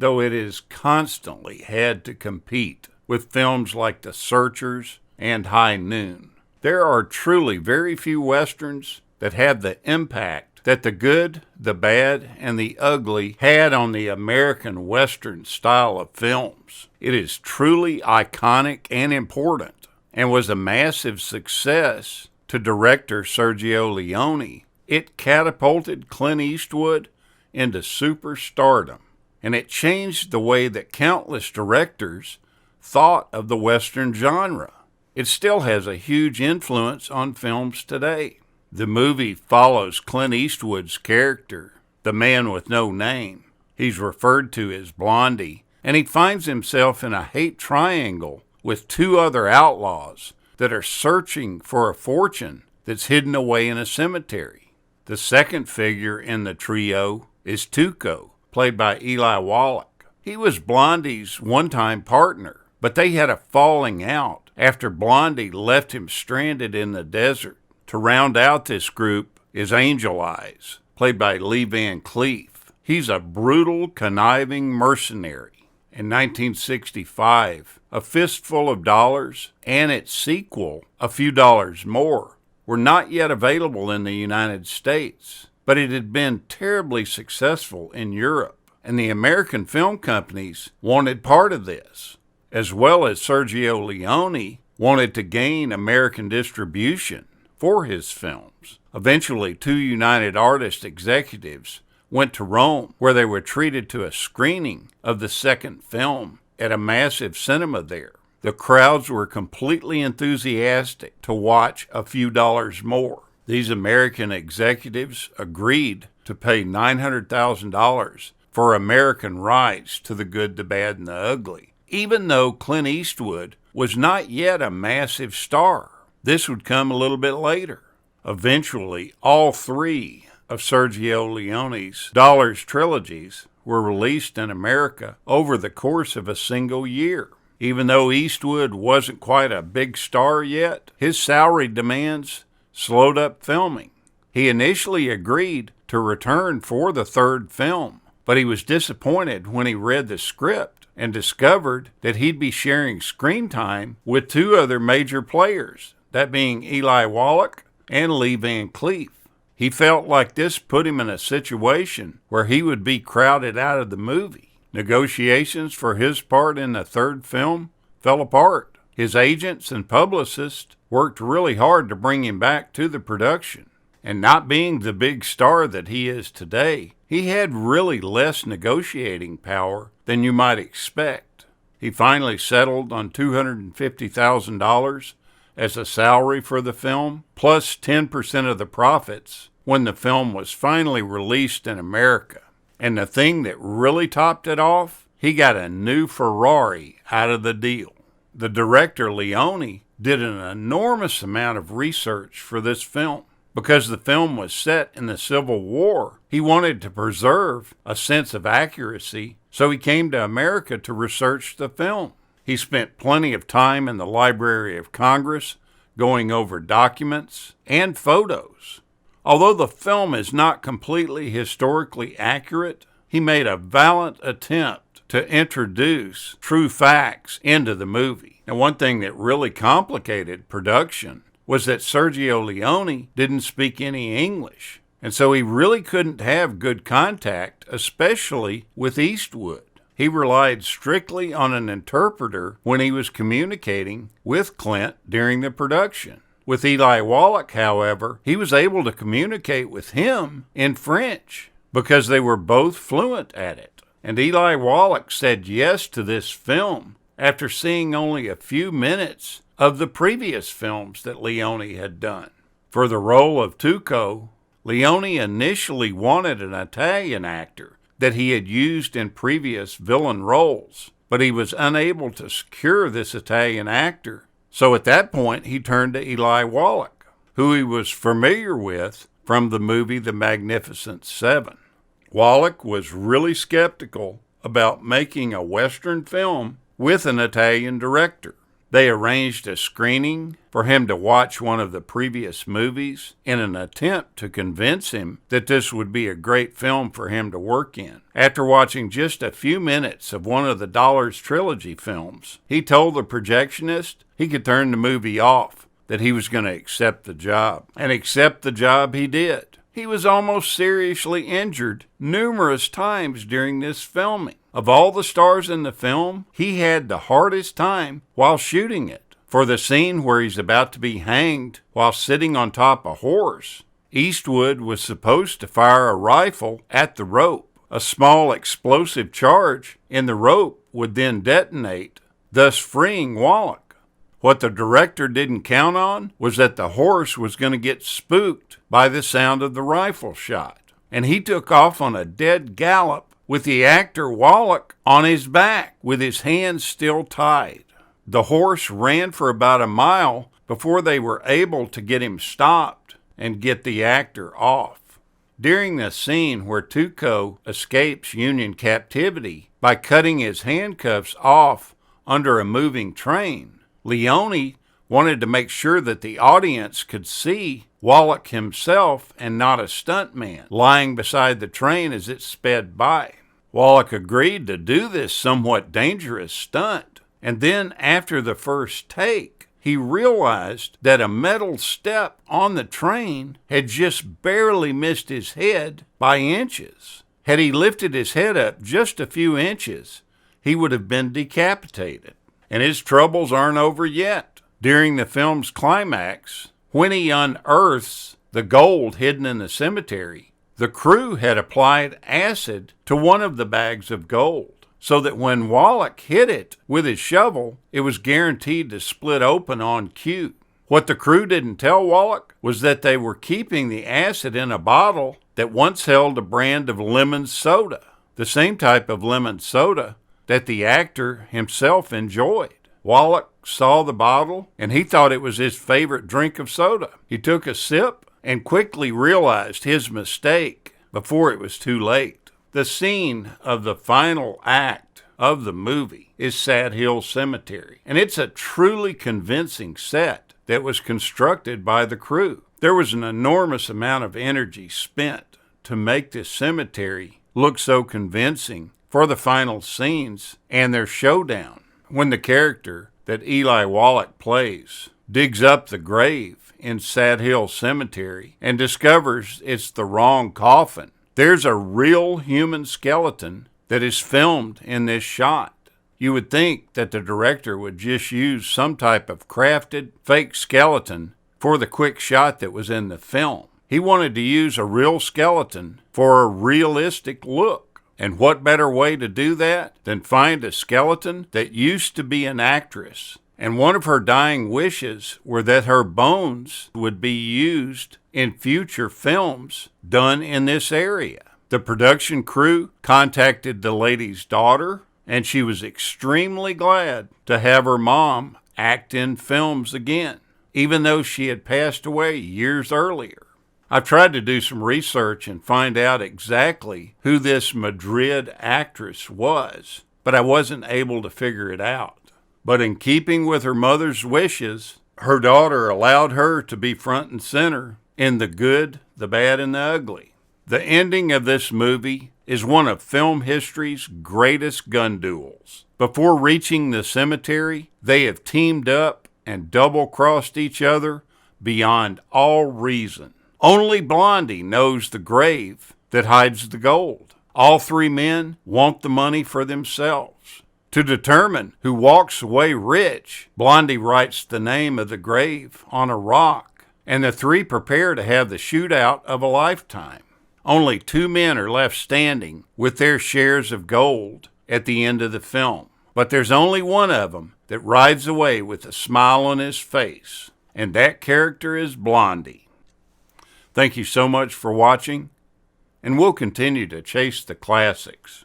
though it has constantly had to compete with films like The Searchers and High Noon. There are truly very few Westerns that have the impact that The Good, the Bad, and the Ugly had on the American Western style of films. It is truly iconic and important, and was a massive success to director Sergio Leone. It catapulted Clint Eastwood into superstardom, and it changed the way that countless directors thought of the Western genre. It still has a huge influence on films today. The movie follows Clint Eastwood's character, the man with no name. He's referred to as Blondie, and he finds himself in a hate triangle with two other outlaws that are searching for a fortune that's hidden away in a cemetery. The second figure in the trio is Tuco, played by Eli Wallach. He was Blondie's one-time partner, but they had a falling out after Blondie left him stranded in the desert. To round out this group is Angel Eyes, played by Lee Van Cleef. He's a brutal, conniving mercenary. In 1965, A Fistful of Dollars and its sequel, A Few Dollars More, were not yet available in the United States, but it had been terribly successful in Europe, and the American film companies wanted part of this, as well as Sergio Leone wanted to gain American distribution for his films. Eventually, two United Artists executives went to Rome, where they were treated to a screening of the second film at a massive cinema there. The crowds were completely enthusiastic to watch A Few Dollars More. These American executives agreed to pay $900,000 for American rights to The Good, the Bad, and the Ugly, even though Clint Eastwood was not yet a massive star. This would come a little bit later. Eventually, all three of Sergio Leone's Dollars trilogies were released in America over the course of a single year. Even though Eastwood wasn't quite a big star yet, his salary demands slowed up filming. He initially agreed to return for the third film, but he was disappointed when he read the script and discovered that he'd be sharing screen time with two other major players, that being Eli Wallach and Lee Van Cleef. He felt like this put him in a situation where he would be crowded out of the movie. Negotiations for his part in the third film fell apart. His agents and publicists worked really hard to bring him back to the production. And not being the big star that he is today, he had really less negotiating power than you might expect. He finally settled on $250,000 as a salary for the film, plus 10% of the profits when the film was finally released in America. And the thing that really topped it off, he got a new Ferrari out of the deal. The director, Leone, did an enormous amount of research for this film. Because the film was set in the Civil War, he wanted to preserve a sense of accuracy, so he came to America to research the film. He spent plenty of time in the Library of Congress going over documents and photos. Although the film is not completely historically accurate, he made a valiant attempt to introduce true facts into the movie. And one thing that really complicated production was that Sergio Leone didn't speak any English, and so he really couldn't have good contact, especially with Eastwood. He relied strictly on an interpreter when he was communicating with Clint during the production. With Eli Wallach, however, he was able to communicate with him in French because they were both fluent at it. And Eli Wallach said yes to this film after seeing only a few minutes of the previous films that Leone had done. For the role of Tuco, Leone initially wanted an Italian actor that he had used in previous villain roles, but he was unable to secure this Italian actor. So at that point, he turned to Eli Wallach, who he was familiar with from the movie The Magnificent Seven. Wallach was really skeptical about making a Western film with an Italian director. They arranged a screening for him to watch one of the previous movies in an attempt to convince him that this would be a great film for him to work in. After watching just a few minutes of one of the Dollars Trilogy films, he told the projectionist he could turn the movie off, that he was going to accept the job. And accept the job he did. He was almost seriously injured numerous times during this filming. Of all the stars in the film, he had the hardest time while shooting it. For the scene where he's about to be hanged while sitting on top a horse, Eastwood was supposed to fire a rifle at the rope. A small explosive charge in the rope would then detonate, thus freeing Wallach. What the director didn't count on was that the horse was going to get spooked by the sound of the rifle shot. And he took off on a dead gallop with the actor Wallach on his back with his hands still tied. The horse ran for about a mile before they were able to get him stopped and get the actor off. During the scene where Tuco escapes Union captivity by cutting his handcuffs off under a moving train, Leone wanted to make sure that the audience could see Wallach himself and not a stuntman lying beside the train as it sped by. Wallach agreed to do this somewhat dangerous stunt, and then after the first take, he realized that a metal step on the train had just barely missed his head by inches. Had he lifted his head up just a few inches, he would have been decapitated. And his troubles aren't over yet. During the film's climax, when he unearths the gold hidden in the cemetery, the crew had applied acid to one of the bags of gold, so that when Wallach hit it with his shovel, it was guaranteed to split open on cue. What the crew didn't tell Wallach was that they were keeping the acid in a bottle that once held a brand of lemon soda, the same type of lemon soda that the actor himself enjoyed. Wallach saw the bottle, and he thought it was his favorite drink of soda. He took a sip and quickly realized his mistake before it was too late. The scene of the final act of the movie is Sad Hill Cemetery, and it's a truly convincing set that was constructed by the crew. There was an enormous amount of energy spent to make this cemetery look so convincing for the final scenes and their showdown. When the character that Eli Wallach plays digs up the grave in Sad Hill Cemetery and discovers it's the wrong coffin, there's a real human skeleton that is filmed in this shot. You would think that the director would just use some type of crafted fake skeleton for the quick shot that was in the film. He wanted to use a real skeleton for a realistic look. And what better way to do that than find a skeleton that used to be an actress? And one of her dying wishes were that her bones would be used in future films done in this area. The production crew contacted the lady's daughter, and she was extremely glad to have her mom act in films again, even though she had passed away years earlier. I've tried to do some research and find out exactly who this Madrid actress was, but I wasn't able to figure it out. But in keeping with her mother's wishes, her daughter allowed her to be front and center in The Good, the Bad, and the Ugly. The ending of this movie is one of film history's greatest gun duels. Before reaching the cemetery, they have teamed up and double-crossed each other beyond all reason. Only Blondie knows the grave that hides the gold. All three men want the money for themselves. To determine who walks away rich, Blondie writes the name of the grave on a rock, and the three prepare to have the shootout of a lifetime. Only 2 men are left standing with their shares of gold at the end of the film, but there's only one of them that rides away with a smile on his face, and that character is Blondie. Thank you so much for watching, and we'll continue to chase the classics.